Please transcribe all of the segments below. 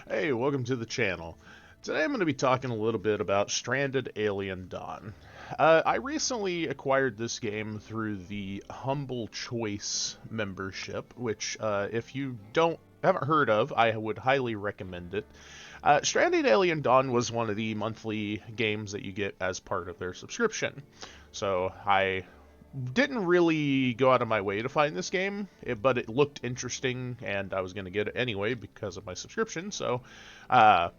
Hey, welcome to the channel. Today I'm going to be talking a little bit about Stranded Alien Dawn. I recently acquired this game through the Humble Choice membership, which if you haven't heard of, I would highly recommend it. Stranded Alien Dawn was one of the monthly games that you get as part of their subscription. So I didn't really go out of my way to find this game, but it looked interesting, and I was going to get it anyway because of my subscription. So, uh,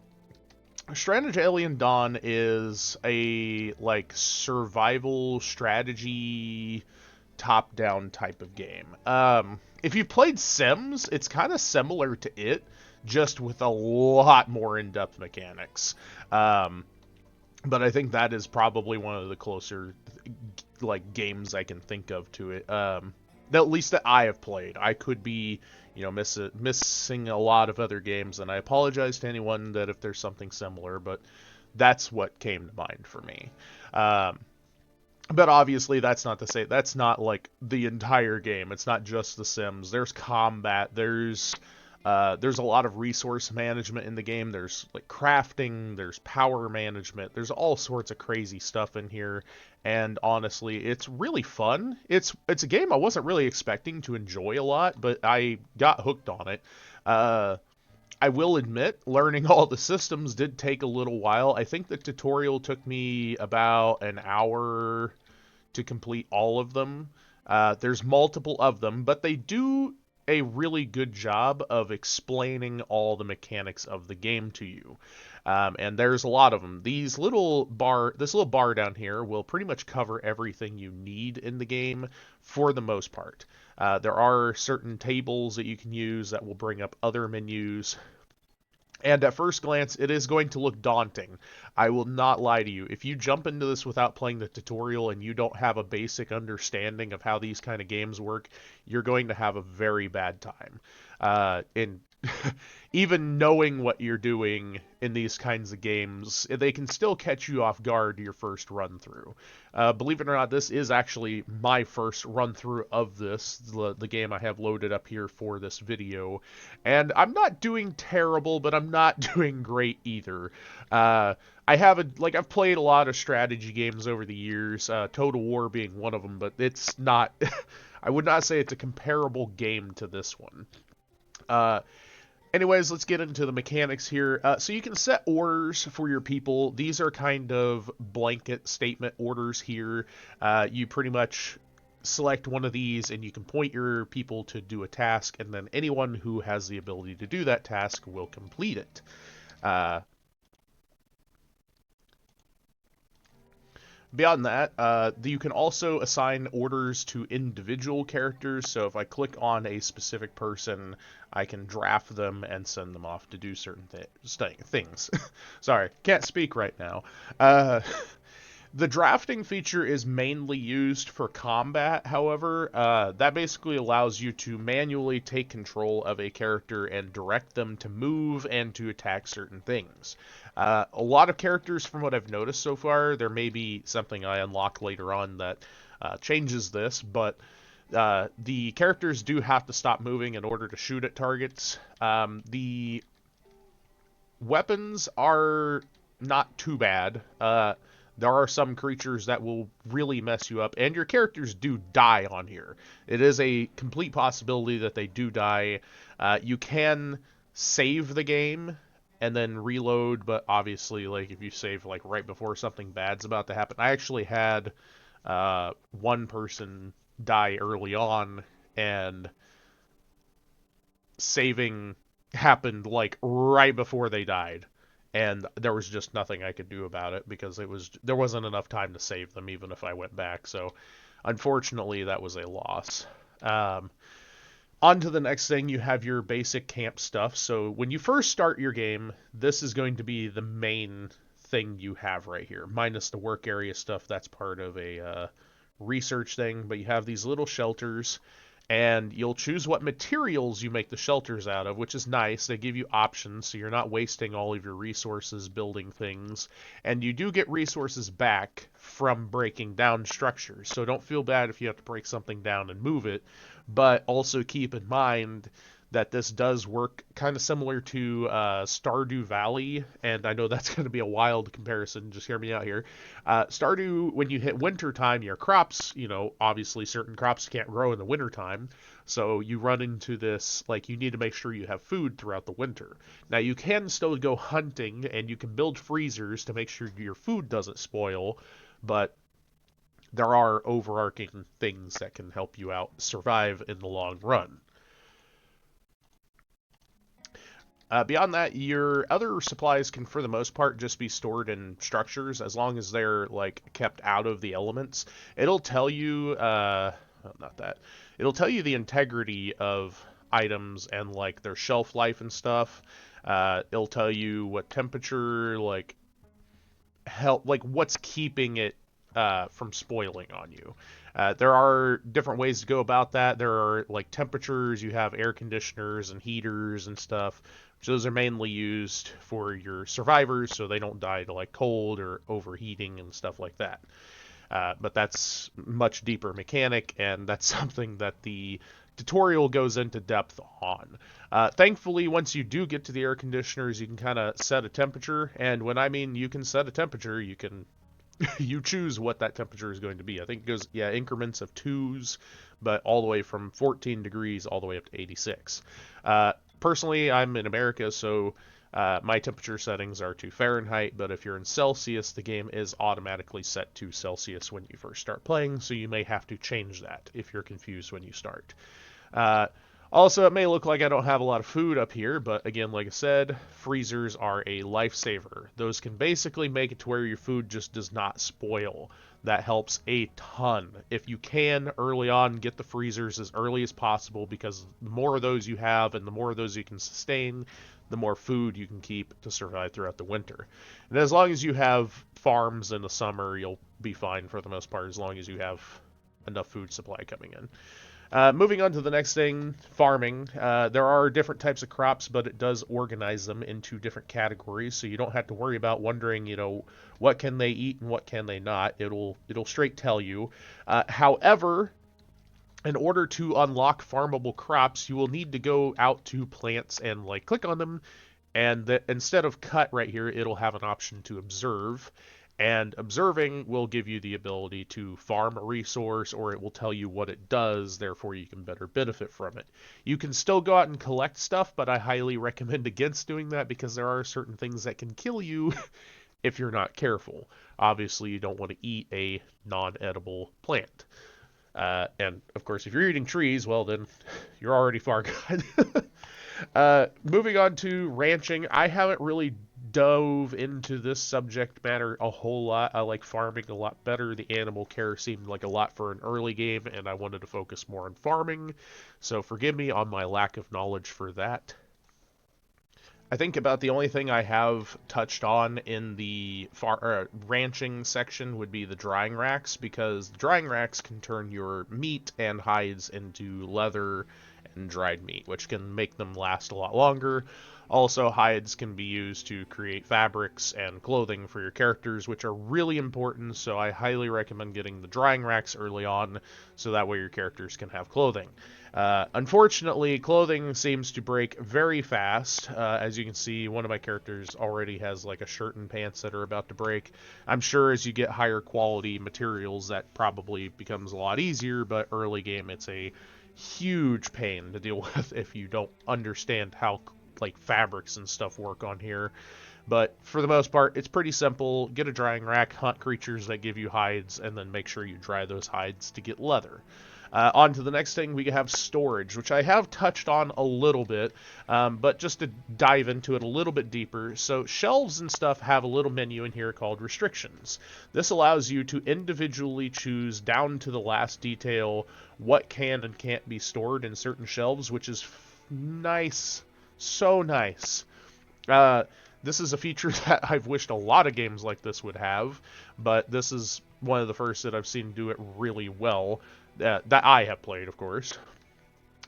Stranded Alien Dawn is a like survival strategy top-down type of game. If you've played Sims, it's kind of similar to it, just with a lot more in-depth mechanics. Um, but I think that is probably one of the closer like games I can think of to it. At least that I have played. I could be, missing a lot of other games, and I apologize to anyone that if there's something similar, but that's what came to mind for me. Um, but obviously, that's not to say that's not like the entire game. It's not just The Sims. There's combat. There's a lot of resource management in the game. There's like crafting, there's power management, there's all sorts of crazy stuff in here. And honestly, it's really fun. It's a game I wasn't really expecting to enjoy a lot, but I got hooked on it. Uh, I will admit, learning all the systems did take a little while. I think the tutorial took me about an hour to complete all of them. There's multiple of them, but they do a really good job of explaining all the mechanics of the game to you. And there's a lot of them. This little bar down here will pretty much cover everything you need in the game for the most part. There are certain tables that you can use that will bring up other menus, and at first glance, it is going to look daunting. I will not lie to you. If you jump into this without playing the tutorial and you don't have a basic understanding of how these kind of games work, you're going to have a very bad time. In Even knowing what you're doing in these kinds of games, they can still catch you off guard your first run through. Believe it or not, this is actually my first run through of the game I have loaded up here for this video. And I'm not doing terrible, but I'm not doing great either. I've played a lot of strategy games over the years, Total War being one of them, but it's not, I would not say it's a comparable game to this one. Uh, Anyways, let's get into the mechanics here. So you can set orders for your people. These are kind of blanket statement orders here. You pretty much select one of these and you can point your people to do a task, and then anyone who has the ability to do that task will complete it. Uh, Beyond that, you can also assign orders to individual characters. So if I click on a specific person, I can draft them and send them off to do certain things. Sorry, can't speak right now. Uh, the drafting feature is mainly used for combat, however. That basically allows you to manually take control of a character and direct them to move and to attack certain things. A lot of characters, from what I've noticed so far, there may be something I unlock later on that changes this, but the characters do have to stop moving in order to shoot at targets. The weapons are not too bad. There are some creatures that will really mess you up, and your characters do die on here. It is a complete possibility that they do die. You can save the game and then reload, but obviously, like if you save like right before something bad's about to happen, I actually had one person die early on, and saving happened like right before they died, and there was just nothing I could do about it because there wasn't enough time to save them even if I went back. So unfortunately, that was a loss. Um, On to the next thing, you have your basic camp stuff. So when you first start your game, this is going to be the main thing you have right here, minus the work area stuff. That's part of a research thing, but you have these little shelters, and you'll choose what materials you make the shelters out of, which is nice. They give you options, so you're not wasting all of your resources building things. And you do get resources back from breaking down structures, so don't feel bad if you have to break something down and move it, but also keep in mind that this does work kind of similar to Stardew Valley, and I know that's going to be a wild comparison. Just hear me out here. Stardew, when you hit winter time, your crops, obviously certain crops can't grow in the winter time, so you run into this, like, you need to make sure you have food throughout the winter. Now, you can still go hunting, and you can build freezers to make sure your food doesn't spoil, but there are overarching things that can help you out survive in the long run. Beyond that, your other supplies can, for the most part, just be stored in structures as long as they're like kept out of the elements. It'll tell you, well, not that. It'll tell you the integrity of items and like their shelf life and stuff. It'll tell you what temperature, like like what's keeping it from spoiling on you. There are different ways to go about that. There are like temperatures, you have air conditioners and heaters and stuff. So those are mainly used for your survivors so they don't die to like cold or overheating and stuff like that. But that's much deeper mechanic, and that's something that the tutorial goes into depth on. Thankfully, once you do get to the air conditioners, you can kind of set a temperature, and when I mean you can set a temperature, you can you choose what that temperature is going to be. I think it goes, yeah, increments of twos, but all the way from 14 degrees all the way up to 86. Personally, I'm in America, so my temperature settings are to Fahrenheit, but if you're in Celsius, the game is automatically set to Celsius when you first start playing, so you may have to change that if you're confused when you start. Uh, Also, it may look like I don't have a lot of food up here, but again, like I said, freezers are a lifesaver. Those can basically make it to where your food just does not spoil. That helps a ton. If you can, early on, get the freezers as early as possible, because the more of those you have and the more of those you can sustain, the more food you can keep to survive throughout the winter. And as long as you have farms in the summer, you'll be fine for the most part, as long as you have enough food supply coming in. Moving on to the next thing, farming. There are different types of crops, but it does organize them into different categories, so you don't have to worry about wondering, what can they eat and what can they not. It'll straight tell you. However, in order to unlock farmable crops, you will need to go out to plants and like click on them, and instead of cut right here, it'll have an option to observe. And observing will give you the ability to farm a resource, or it will tell you what it does, therefore you can better benefit from it. You can still go out and collect stuff, but I highly recommend against doing that because there are certain things that can kill you if you're not careful. Obviously, you don't want to eat a non-edible plant. And of course, if you're eating trees, well, then you're already far gone. Moving on to ranching, I haven't really dove into this subject matter a whole lot. I like farming a lot better. The animal care seemed like a lot for an early game, and I wanted to focus more on farming. So forgive me on my lack of knowledge for that. I think about the only thing I have touched on in the ranching section would be the drying racks, because the drying racks can turn your meat and hides into leather and dried meat, which can make them last a lot longer. Also, hides can be used to create fabrics and clothing for your characters, which are really important, so I highly recommend getting the drying racks early on, so that way your characters can have clothing. Unfortunately, clothing seems to break very fast. As you can see, one of my characters already has like a shirt and pants that are about to break. I'm sure as you get higher quality materials, that probably becomes a lot easier, but early game, it's a huge pain to deal with if you don't understand how like fabrics and stuff work on here. But for the most part, it's pretty simple. Get a drying rack, hunt creatures that give you hides, and then make sure you dry those hides to get leather. On to the next thing, we have storage, which I have touched on a little bit, but just to dive into it a little bit deeper. So shelves and stuff have a little menu in here called restrictions. This allows you to individually choose down to the last detail what can and can't be stored in certain shelves, which is nice. So nice. This is a feature that I've wished a lot of games like this would have, but this is one of the first that I've seen do it really well, that I have played, of course.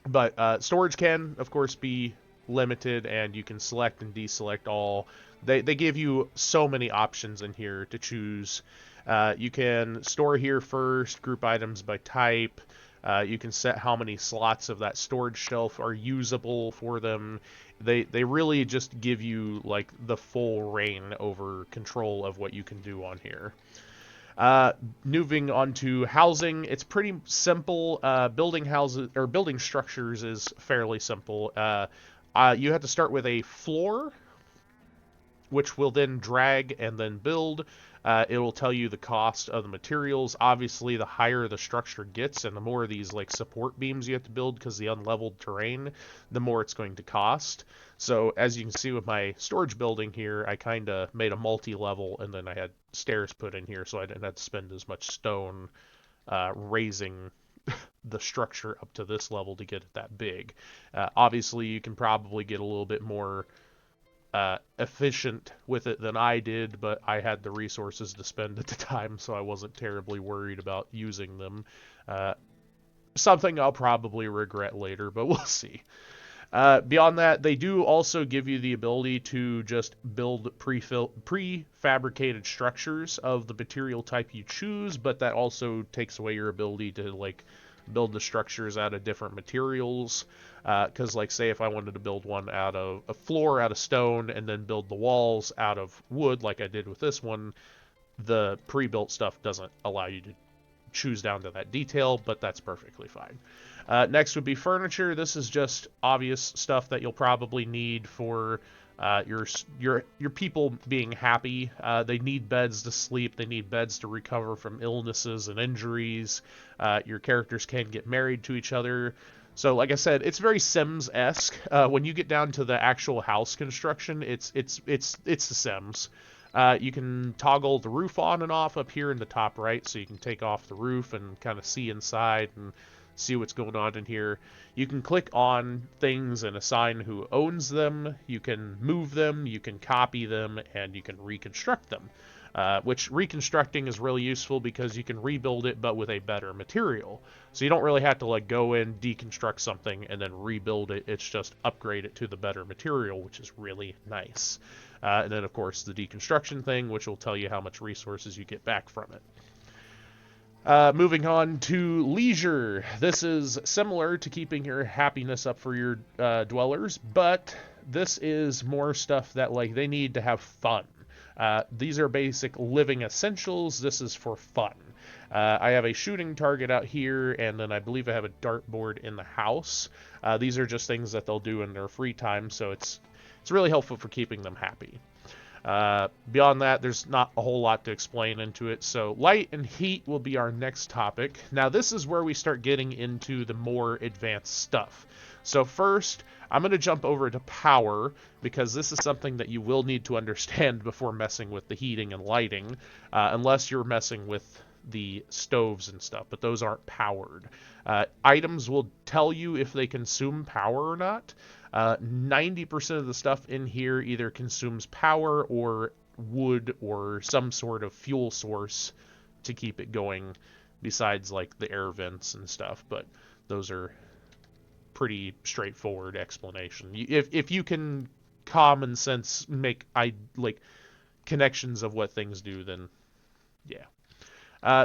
But storage can, of course, be limited, and you can select and deselect all. They give you so many options in here to choose. You can store here first, group items by type, You can set how many slots of that storage shelf are usable for them. They really just give you like the full reign over control of what you can do on here. Moving on to housing, it's pretty simple. Building houses or building structures is fairly simple. You have to start with a floor, which will then drag and then build. It will tell you the cost of the materials. Obviously, the higher the structure gets and the more of these like support beams you have to build because the unleveled terrain, the more it's going to cost. So as you can see with my storage building here, I kind of made a multi-level and then I had stairs put in here so I didn't have to spend as much stone raising the structure up to this level to get it that big. Obviously, you can probably get a little bit more efficient with it than I did, but I had the resources to spend at the time, so I wasn't terribly worried about using them. Something I'll probably regret later, but we'll see. Beyond that, they do also give you the ability to just build prefabricated structures of the material type you choose, but that also takes away your ability to like build the structures out of different materials. Because like say if I wanted to build one out of a floor out of stone and then build the walls out of wood like I did with this one, the pre-built stuff doesn't allow you to choose down to that detail, but that's perfectly fine. Next would be furniture. This is just obvious stuff that you'll probably need for your people being happy. They need beds to sleep. They need beds to recover from illnesses and injuries. Your characters can get married to each other. So, like I said, it's very Sims-esque. When you get down to the actual house construction, it's the Sims. You can toggle the roof on and off up here in the top right, so you can take off the roof and kind of see inside and see what's going on in here. You can click on things and assign who owns them. You can move them, you can copy them, and you can reconstruct them. Which reconstructing is really useful because you can rebuild it but with a better material. So you don't really have to like go in, deconstruct something, and then rebuild it. It's just upgrade it to the better material, which is really nice. And then of course the deconstruction thing, which will tell you how much resources you get back from it. Moving on to leisure. This is similar to keeping your happiness up for your dwellers, but this is more stuff that like they need to have fun. These are basic living essentials. This is for fun. I have a shooting target out here, and then I believe I have a dartboard in the house. These are just things that they'll do in their free time, so it's really helpful for keeping them happy. Beyond that, there's not a whole lot to explain into it. So light and heat will be our next topic. Now this is where we start getting into the more advanced stuff. So first, I'm going to jump over to power, because this is something that you will need to understand before messing with the heating and lighting, unless you're messing with the stoves and stuff, but those aren't powered. Items will tell you if they consume power or not. 90% of the stuff in here either consumes power or wood or some sort of fuel source to keep it going, besides like the air vents and stuff, but those are pretty straightforward explanation. If you can common sense make connections of what things do, then yeah.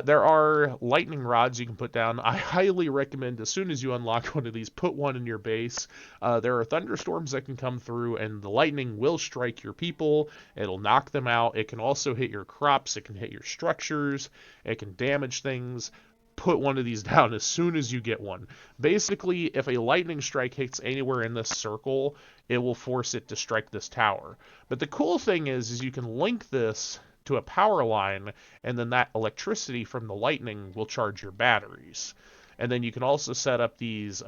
There are lightning rods you can put down. I highly recommend as soon as you unlock one of these, put one in your base. There are thunderstorms that can come through, and the lightning will strike your people. It'll knock them out. It can also hit your crops. It can hit your structures. It can damage things. Put one of these down as soon as you get one. Basically, if a lightning strike hits anywhere in this circle, it will force it to strike this tower. But the cool thing is you can link this to a power line, and then that electricity from the lightning will charge your batteries. And then you can also set up these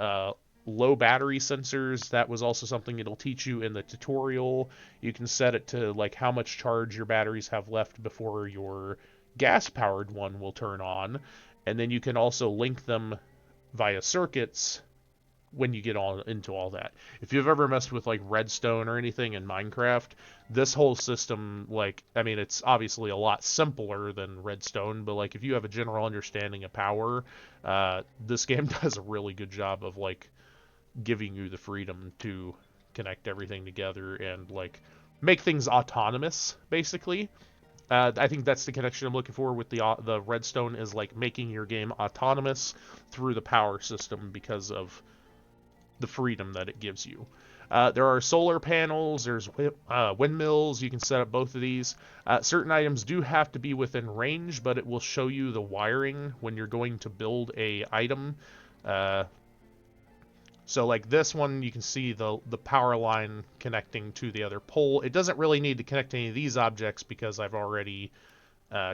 low battery sensors. That was also something it'll teach you in the tutorial. You can set it to like how much charge your batteries have left before your gas-powered one will turn on. And then you can also link them via circuits when you get all into all that. If you've ever messed with like Redstone or anything in Minecraft, this whole system, like, I mean, it's obviously a lot simpler than Redstone, but like if you have a general understanding of power, this game does a really good job of like giving you the freedom to connect everything together and like make things autonomous, basically. I think that's the connection I'm looking for with the redstone, is like making your game autonomous through the power system because of the freedom that it gives you. There are solar panels, there's windmills, you can set up both of these. Certain items do have to be within range, but it will show you the wiring when you're going to build a item. Uh, so like this one, you can see the power line connecting to the other pole. It doesn't really need to connect to any of these objects because I've already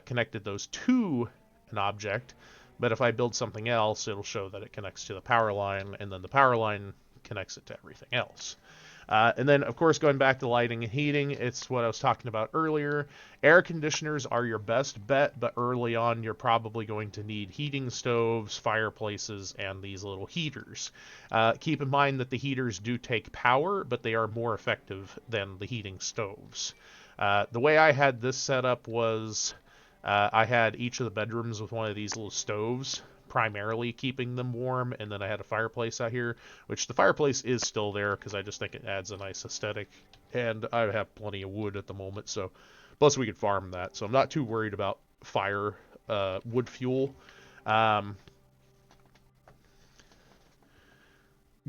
connected those to an object. But if I build something else, it'll show that it connects to the power line, and then the power line connects it to everything else. And then, of course, going back to lighting and heating, it's what I was talking about earlier. Air conditioners are your best bet, but early on, you're probably going to need heating stoves, fireplaces, and these little heaters. Keep in mind that the heaters do take power, but they are more effective than the heating stoves. The way I had this set up was I had each of the bedrooms with one of these little stoves, primarily keeping them warm, and then I had a fireplace out here, which the fireplace is still there because I just think it adds a nice aesthetic, and I have plenty of wood at the moment, so plus we could farm that, so I'm not too worried about fire wood fuel. Um,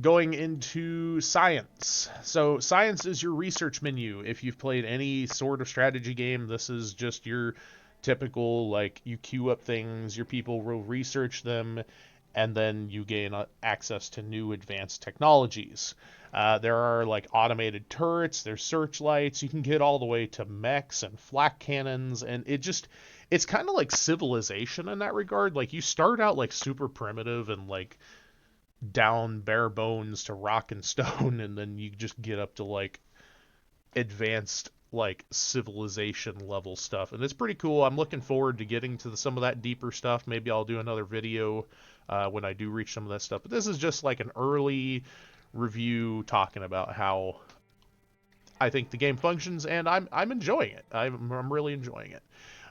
Going into science. So science is your research menu. If you've played any sort of strategy game, this is just your typical, like, you queue up things, your people will research them, and then you gain access to new advanced technologies. There are like automated turrets, there's searchlights, you can get all the way to mechs and flak cannons, and it's kind of like Civilization in that regard. Like, you start out like super primitive and like down bare bones to rock and stone, and then you just get up to like advanced like civilization level stuff, and it's pretty cool. I'm looking forward to getting to some of that deeper stuff. Maybe I'll do another video when I do reach some of that stuff, but this is just like an early review talking about how I think the game functions, and I'm enjoying it. I'm really enjoying it.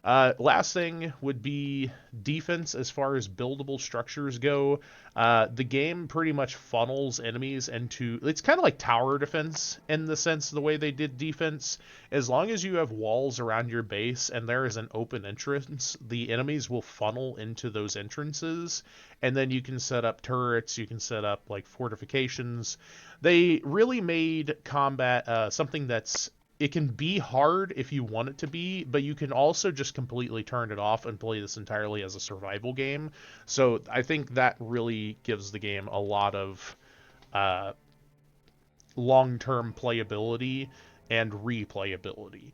Last thing would be defense as far as buildable structures go. The game pretty much funnels enemies into. It's kind of like tower defense in the sense of the way they did defense. As long as you have walls around your base and there is an open entrance, the enemies will funnel into those entrances, and then you can set up turrets, you can set up like fortifications. They really made combat something that's it can be hard if you want it to be, but you can also just completely turn it off and play this entirely as a survival game. So I think that really gives the game a lot of uh, long-term playability and replayability.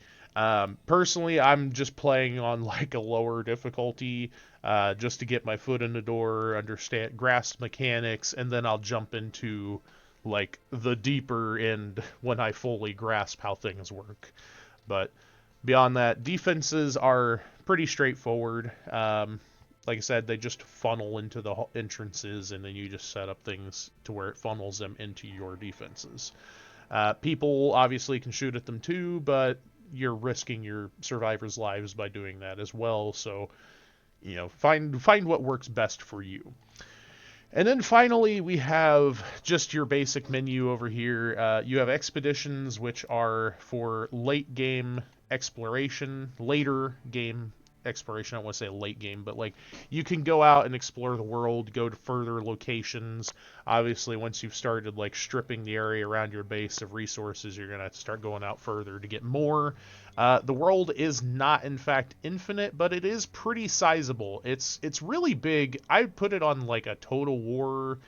Personally, I'm just playing on like a lower difficulty just to get my foot in the door, understand, grasp mechanics, and then I'll jump into like the deeper end when I fully grasp how things work. But beyond that, defenses are pretty straightforward. Like I said, they just funnel into the entrances, and then you just set up things to where it funnels them into your defenses. People obviously can shoot at them too, but you're risking your survivors' lives by doing that as well. So, find what works best for you. And then finally, we have just your basic menu over here. You have expeditions, which are for late game exploration, later game exploration. I don't want to say late game, but like you can go out and explore the world, go to further locations. Obviously, once you've started like stripping the area around your base of resources, you're gonna have to start going out further to get more. The world is not, in fact, infinite, but it is pretty sizable. It's really big. I put it on like a Total War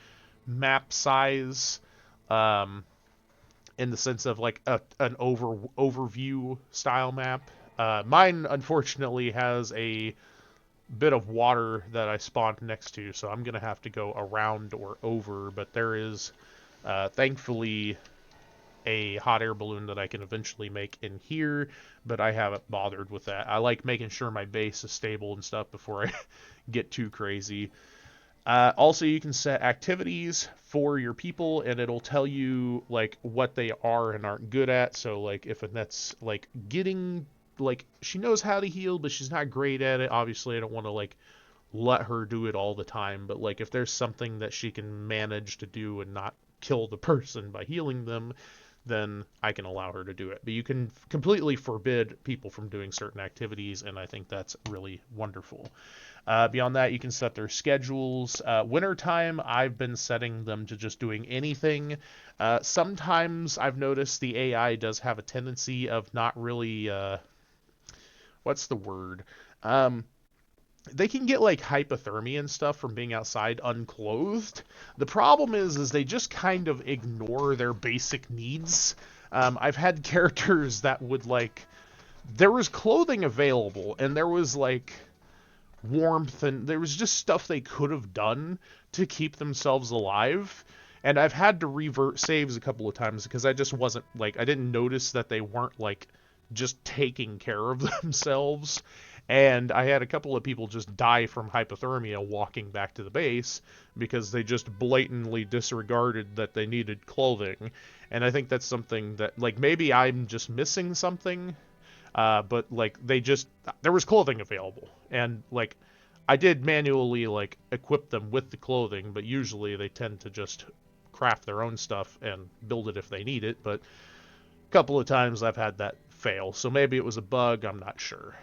map size, in the sense of like an overview style map. Mine unfortunately has a bit of water that I spawned next to, so I'm gonna have to go around or over. But there is, thankfully, a hot air balloon that I can eventually make in here, but I haven't bothered with that. I like making sure my base is stable and stuff before I get too crazy. Also, you can set activities for your people, and it'll tell you like what they are and aren't good at. So, like if Annette's like getting like she knows how to heal, but she's not great at it. Obviously, I don't want to like let her do it all the time. But like if there's something that she can manage to do and not kill the person by healing them, then I can allow her to do it. But you can completely forbid people from doing certain activities, and I think that's really wonderful. Beyond that, you can set their schedules. Wintertime, I've been setting them to just doing anything. Sometimes I've noticed the AI does have a tendency of not really, what's the word? Um, they can get like hypothermia and stuff from being outside unclothed. The problem is they just kind of ignore their basic needs. I've had characters that would like, there was clothing available, and there was like warmth, and there was just stuff they could have done to keep themselves alive. And I've had to revert saves a couple of times because I just wasn't like, I didn't notice that they weren't like just taking care of themselves. And I had a couple of people just die from hypothermia walking back to the base because they just blatantly disregarded that they needed clothing. And I think that's something that, like, maybe I'm just missing something, but like there was clothing available, and like I did manually like equip them with the clothing, but usually they tend to just craft their own stuff and build it if they need it. But a couple of times I've had that fail, so maybe it was a bug, I'm not sure.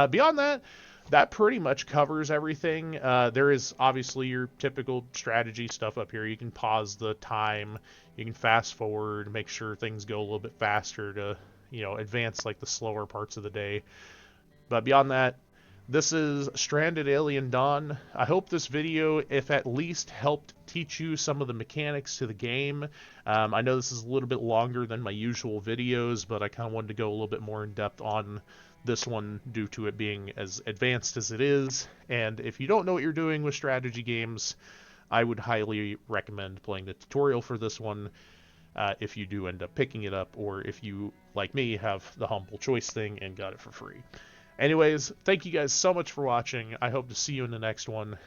Beyond that, that pretty much covers everything. There is obviously your typical strategy stuff up here. You can pause the time, you can fast forward, make sure things go a little bit faster to, advance like the slower parts of the day. But beyond that, this is Stranded Alien Dawn. I hope this video, if at least helped teach you some of the mechanics to the game. I know this is a little bit longer than my usual videos, but I kind of wanted to go a little bit more in depth on this one due to it being as advanced as it is. And if you don't know what you're doing with strategy games, I would highly recommend playing the tutorial for this one. If you do end up picking it up, or if you, like me, have the humble choice thing and got it for free. Anyways, thank you guys so much for watching. I hope to see you in the next one.